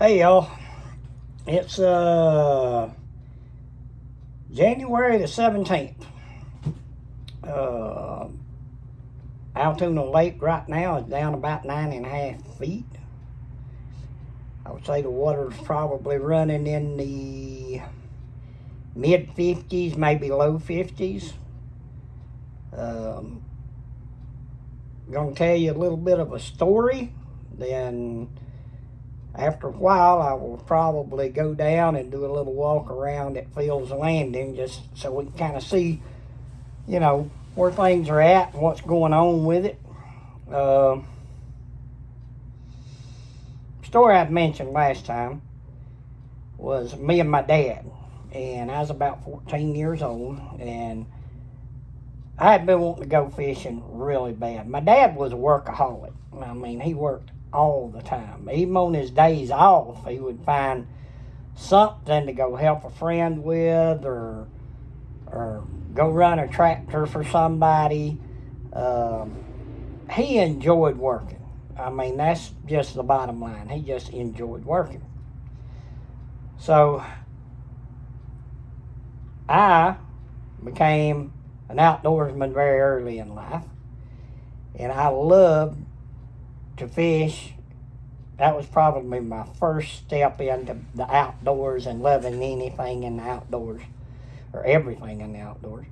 Hey y'all, it's January the 17th. Altoona Lake right now is down about 9.5 feet. I would say the water's probably running in the mid 50s, maybe low 50s. Gonna tell you a little bit of a story, then after a while, I will probably go down and do a little walk around at Phil's Landing just so we can kind of see, where things are at and what's going on with it. Story I'd mentioned last time was me and my dad. And I was about 14 years old, and I had been wanting to go fishing really bad. My dad was a workaholic. I mean, he worked all the time. Even on his days off, he would find something to go help a friend with or go run a tractor for somebody. He enjoyed working. I mean, that's just the bottom line. He just enjoyed working. So I became an outdoorsman very early in life, and I loved to fish. That was probably my first step into the outdoors and loving anything in the outdoors, or everything in the outdoors.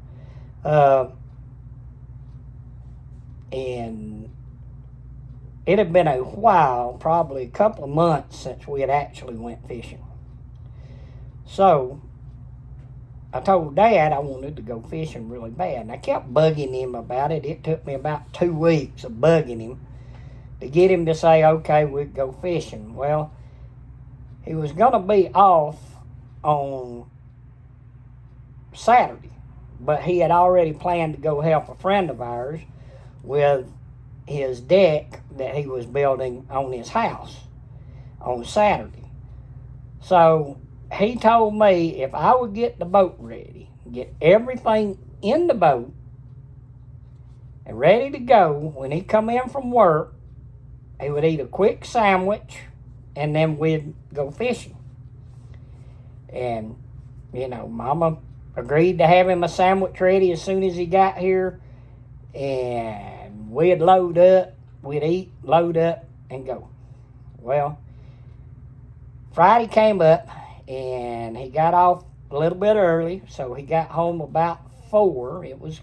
And it had been a while, probably a couple of months, since we had actually went fishing. So I told Dad I wanted to go fishing really bad, and I kept bugging him about it. It took me about 2 weeks of bugging him to get him to say, okay, we'd go fishing. Well, he was going to be off on Saturday, but he had already planned to go help a friend of ours with his deck that he was building on his house on Saturday. So he told me if I would get the boat ready, get everything in the boat and ready to go, when he come in from work, he would eat a quick sandwich, and then we'd go fishing. And, Mama agreed to have him a sandwich ready as soon as he got here. And we'd load up, we'd eat, load up, and go. Well, Friday came up, and he got off a little bit early, so he got home about 4. It was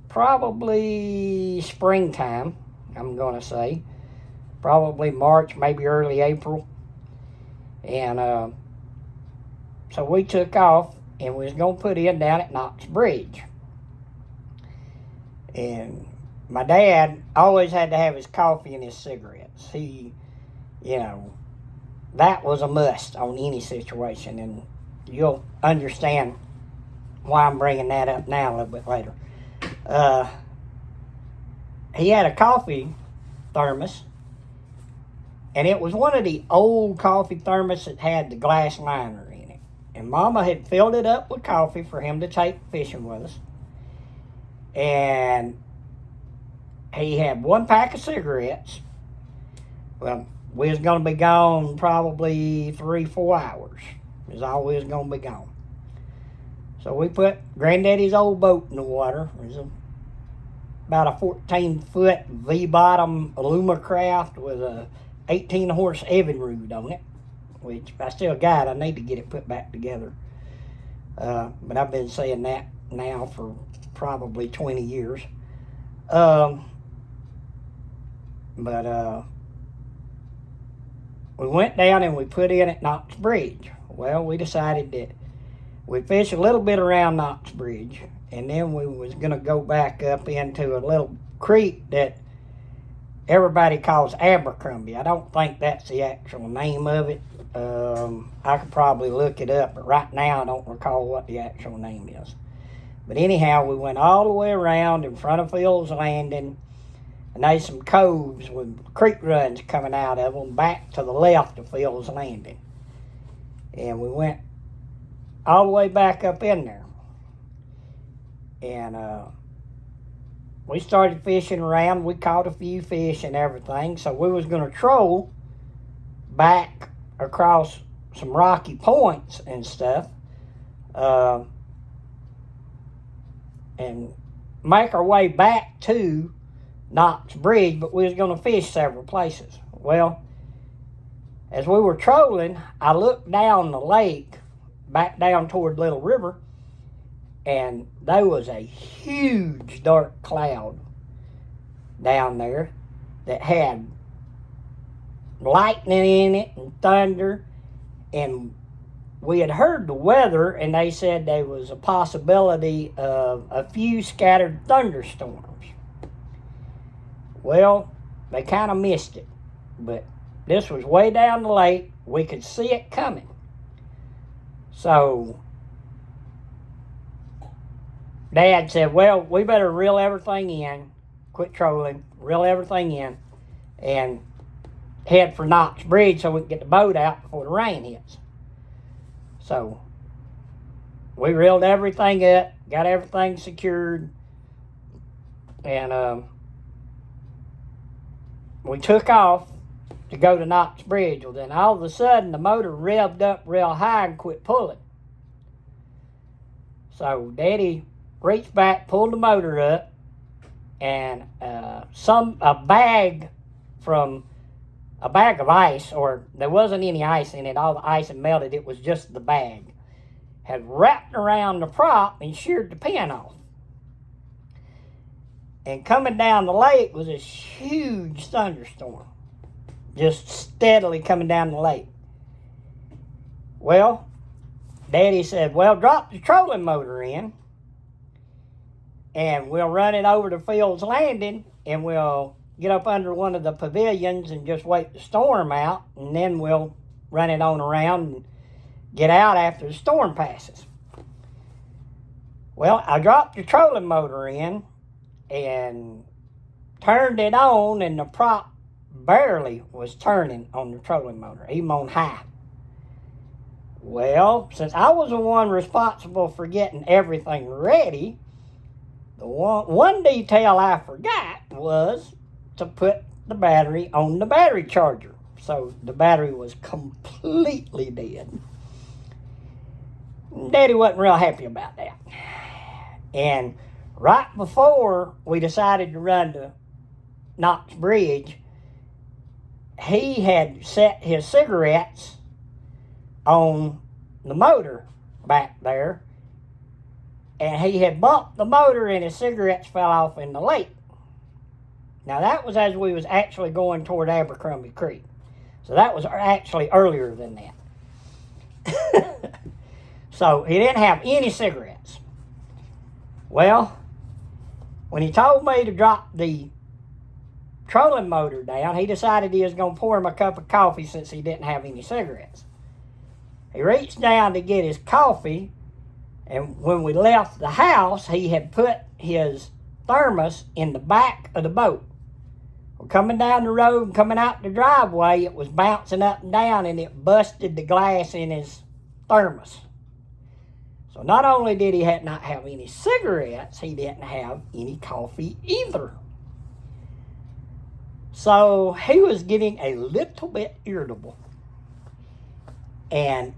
probably springtime, I'm going to say. Probably March, maybe early April. And so we took off, and we was going to put in down at Knox Bridge. And my dad always had to have his coffee and his cigarettes. He, that was a must on any situation, and you'll understand why I'm bringing that up now a little bit later. He had a coffee thermos, and it was one of the old coffee thermos that had the glass liner in it. And Mama had filled it up with coffee for him to take fishing with us. And he had 1 pack of cigarettes. Well, we was going to be gone probably 3-4 hours. Is all we was going to be gone. So we put Granddaddy's old boat in the water. It was about a 14-foot V-bottom Alumacraft with a 18-horse Evinrude on it, which I still got. I need to get it put back together. But I've been saying that now for probably 20 years. We went down and we put in at Knox Bridge. Well, we decided that we'd fish a little bit around Knox Bridge, and then we was going to go back up into a little creek that everybody calls Abercrombie. I don't think that's the actual name of it. I could probably look it up, but right now I don't recall what the actual name is. But anyhow, we went all the way around in front of Phil's Landing, and there's some coves with creek runs coming out of them back to the left of Phil's Landing. And we went all the way back up in there. And we started fishing around. We caught a few fish and everything. So we was going to troll back across some rocky points and stuff, and make our way back to Knox Bridge, but we was going to fish several places. Well, as we were trolling, I looked down the lake, back down toward Little River, and there was a huge dark cloud down there that had lightning in it and thunder, and we had heard the weather, and they said there was a possibility of a few scattered thunderstorms. Well, they kind of missed it, but this was way down the lake. We could see it coming. So Dad said, well, we better reel everything in, quit trolling, reel everything in, and head for Knox Bridge so we can get the boat out before the rain hits. So we reeled everything up, got everything secured, and we took off to go to Knox Bridge. Well, then all of a sudden the motor revved up real high and quit pulling. So Daddy reached back, pulled the motor up, and a bag of ice, or there wasn't any ice in it, all the ice had melted, it was just the bag, had wrapped around the prop and sheared the pin off. And coming down the lake was this huge thunderstorm, just steadily coming down the lake. Well, Daddy said, well, drop the trolling motor in, and we'll run it over to Phil's Landing, and we'll get up under one of the pavilions and just wait the storm out, and then we'll run it on around and get out after the storm passes. Well, I dropped the trolling motor in and turned it on, and the prop barely was turning on the trolling motor, even on high. Well, since I was the one responsible for getting everything ready, the one detail I forgot was to put the battery on the battery charger. So the battery was completely dead. Daddy wasn't real happy about that. And right before we decided to run to Knox Bridge, he had set his cigarettes on the motor back there, and he had bumped the motor and his cigarettes fell off in the lake. Now that was as we was actually going toward Abercrombie Creek. So that was actually earlier than that. So he didn't have any cigarettes. Well, when he told me to drop the trolling motor down, he decided he was going to pour him a cup of coffee since he didn't have any cigarettes. He reached down to get his coffee, and when we left the house, he had put his thermos in the back of the boat. Well, coming down the road and coming out the driveway, it was bouncing up and down, and it busted the glass in his thermos. So not only did he not have any cigarettes, he didn't have any coffee either. So he was getting a little bit irritable. And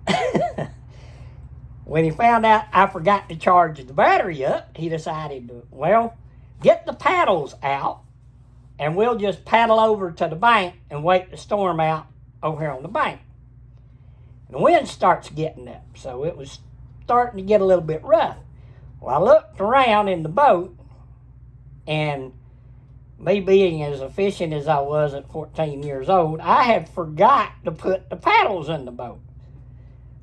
when he found out I forgot to charge the battery up, he decided to, well, get the paddles out, and we'll just paddle over to the bank and wait the storm out over here on the bank. And the wind starts getting up, so it was starting to get a little bit rough. Well, I looked around in the boat, and me being as efficient as I was at 14 years old, I had forgot to put the paddles in the boat.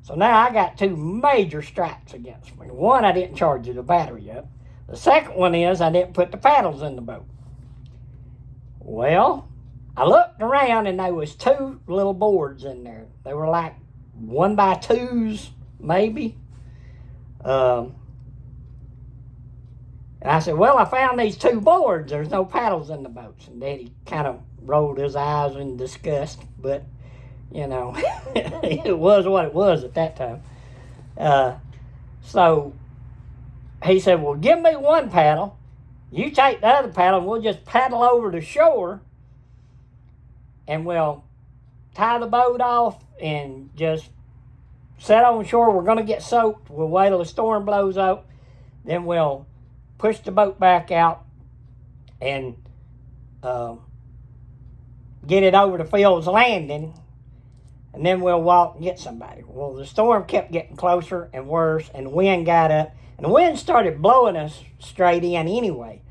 So now I got two major strikes against me. One, I didn't charge the battery up. The second one is I didn't put the paddles in the boat. Well, I looked around, and there was two little boards in there. They were like 1x2s, maybe. And I said, well, I found these two boards. There's no paddles in the boats. And Daddy kind of rolled his eyes in disgust, but you know, it was what it was at that time. So he said, well, give me one paddle. You take the other paddle, and we'll just paddle over the shore, and we'll tie the boat off and just set on shore. We're going to get soaked. We'll wait till the storm blows up. Then we'll push the boat back out and get it over to Phil's Landing. And then we'll walk and get somebody. Well, the storm kept getting closer and worse, and the wind got up. And the wind started blowing us straight in anyway.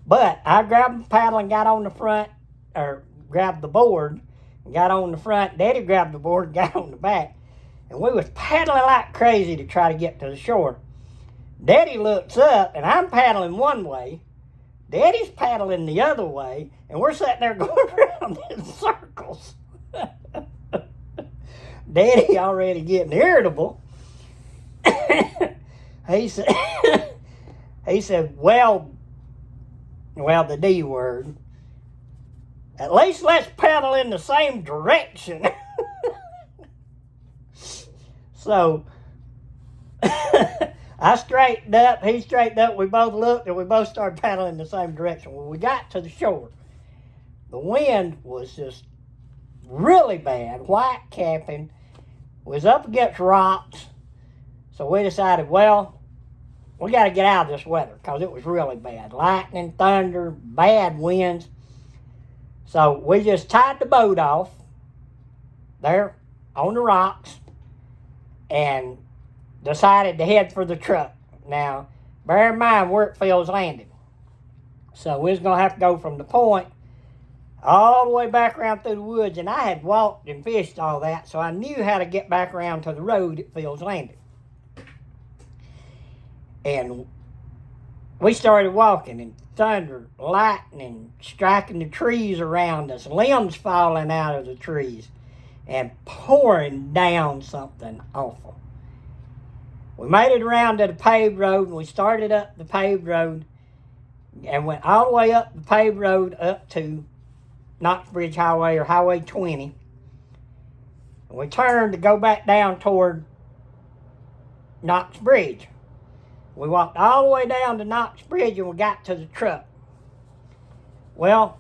But I grabbed the paddle and got on the front, or grabbed the board and got on the front. Daddy grabbed the board and got on the back. And we was paddling like crazy to try to get to the shore. Daddy looks up, and I'm paddling one way. Daddy's paddling the other way, and we're sitting there going around in circles. Daddy already getting irritable. He said, well, the D word. At least let's paddle in the same direction. So, I straightened up, he straightened up, we both looked, and we both started paddling in the same direction. When we got to the shore, the wind was just really bad, white capping, was up against rocks. So we decided, well, we got to get out of this weather because it was really bad. Lightning, thunder, bad winds. So we just tied the boat off there on the rocks and decided to head for the truck. Now, bear in mind, we're at Phil's Landing. So we was going to have to go from the point all the way back around through the woods. And I had walked and fished all that, so I knew how to get back around to the road at Phil's Landing. And we started walking, and thunder, lightning, striking the trees around us, limbs falling out of the trees, and pouring down something awful. We made it around to the paved road, and we started up the paved road, and went all the way up the paved road up to Knoxbridge Highway, or Highway 20. And we turned to go back down toward Knoxbridge. We walked all the way down to Knoxbridge and we got to the truck. Well,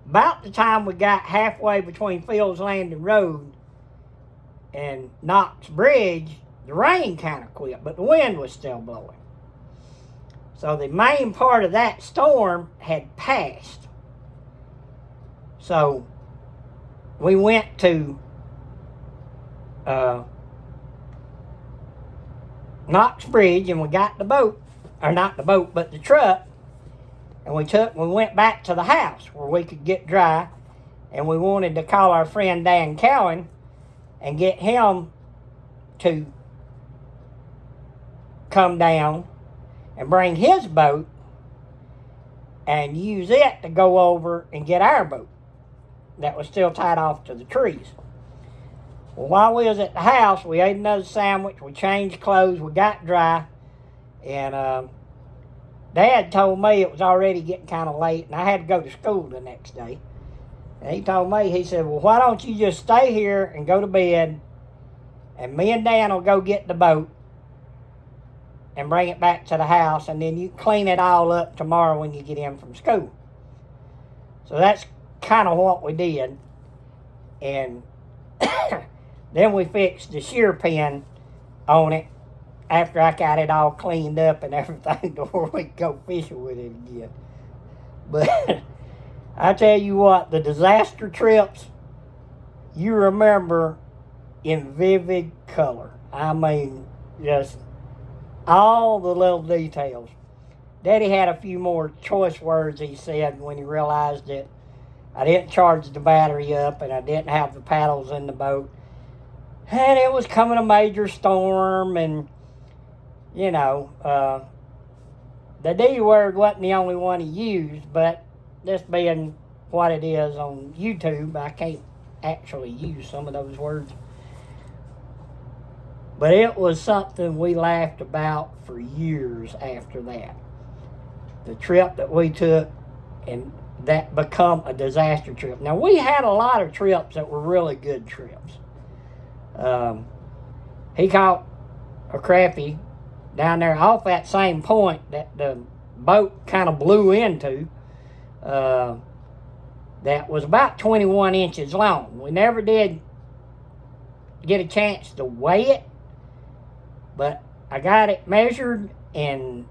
about the time we got halfway between Phil's Landing Road and Knoxbridge, the rain kind of quit, but the wind was still blowing. So the main part of that storm had passed. So we went to Knoxbridge, and we got the boat, or not the boat, but the truck, and we went back to the house where we could get dry, and we wanted to call our friend Dan Cowan and get him to come down and bring his boat and use it to go over and get our boat that was still tied off to the trees. Well, while we was at the house, we ate another sandwich, we changed clothes, we got dry, and Dad told me it was already getting kind of late, and I had to go to school the next day. And he told me, he said, well, why don't you just stay here and go to bed, and me and Dan will go get the boat and bring it back to the house, and then you clean it all up tomorrow when you get in from school. So that's kind of what we did. And then we fixed the shear pin on it after I got it all cleaned up and everything before we could go fishing with it again. But I tell you what, the disaster trips, you remember in vivid color. I mean, just all the little details. Daddy had a few more choice words he said when he realized that I didn't charge the battery up and I didn't have the paddles in the boat. And it was coming a major storm, and, you know, the D word wasn't the only one he used, but this being what it is on YouTube, I can't actually use some of those words. But it was something we laughed about for years after that. The trip that we took, and that become a disaster trip. Now, we had a lot of trips that were really good trips. He caught a crappie down there off that same point that the boat kind of blew into. That was about 21 inches long. We never did get a chance to weigh it, but I got it measured, and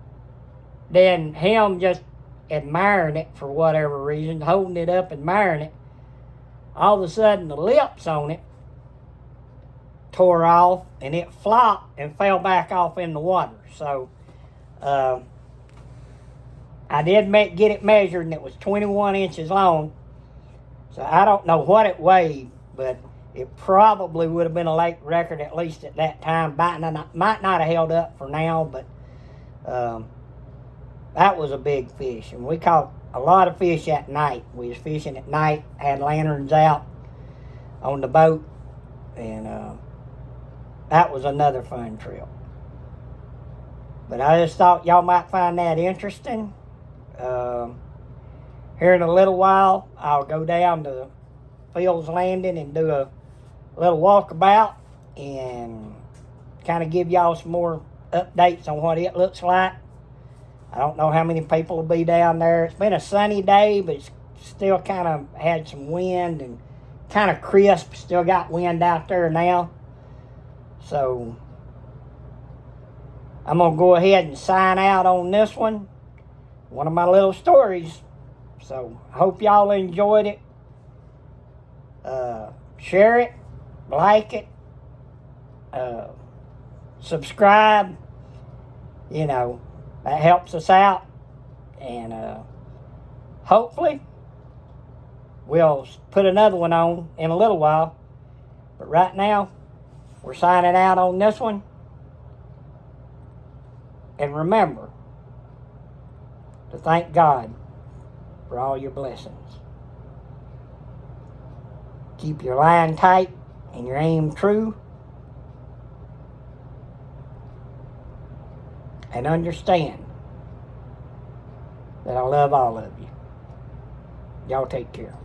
then him just admiring it for whatever reason, holding it up, admiring it, all of a sudden the lips on it tore off, and it flopped and fell back off in the water. So I did get it measured, and it was 21 inches long. So I don't know what it weighed, but it probably would have been a lake record, at least at that time. Might not have held up for now, but that was a big fish. And we caught a lot of fish at night. We was fishing at night, had lanterns out on the boat, and that was another fun trip. But I just thought y'all might find that interesting. Here in a little while, I'll go down to Phil's Landing and do a little walkabout and kind of give y'all some more updates on what it looks like. I don't know how many people will be down there. It's been a sunny day, but it's still kind of had some wind and kind of crisp. Still got wind out there now. So I'm going to go ahead and sign out on this one. One of my little stories. So hope y'all enjoyed it. Share it, like it, subscribe. You know, that helps us out. And hopefully we'll put another one on in a little while. But right now, we're signing out on this one. And remember to thank God for all your blessings. Keep your line tight and your aim true. And understand that I love all of you. Y'all take care.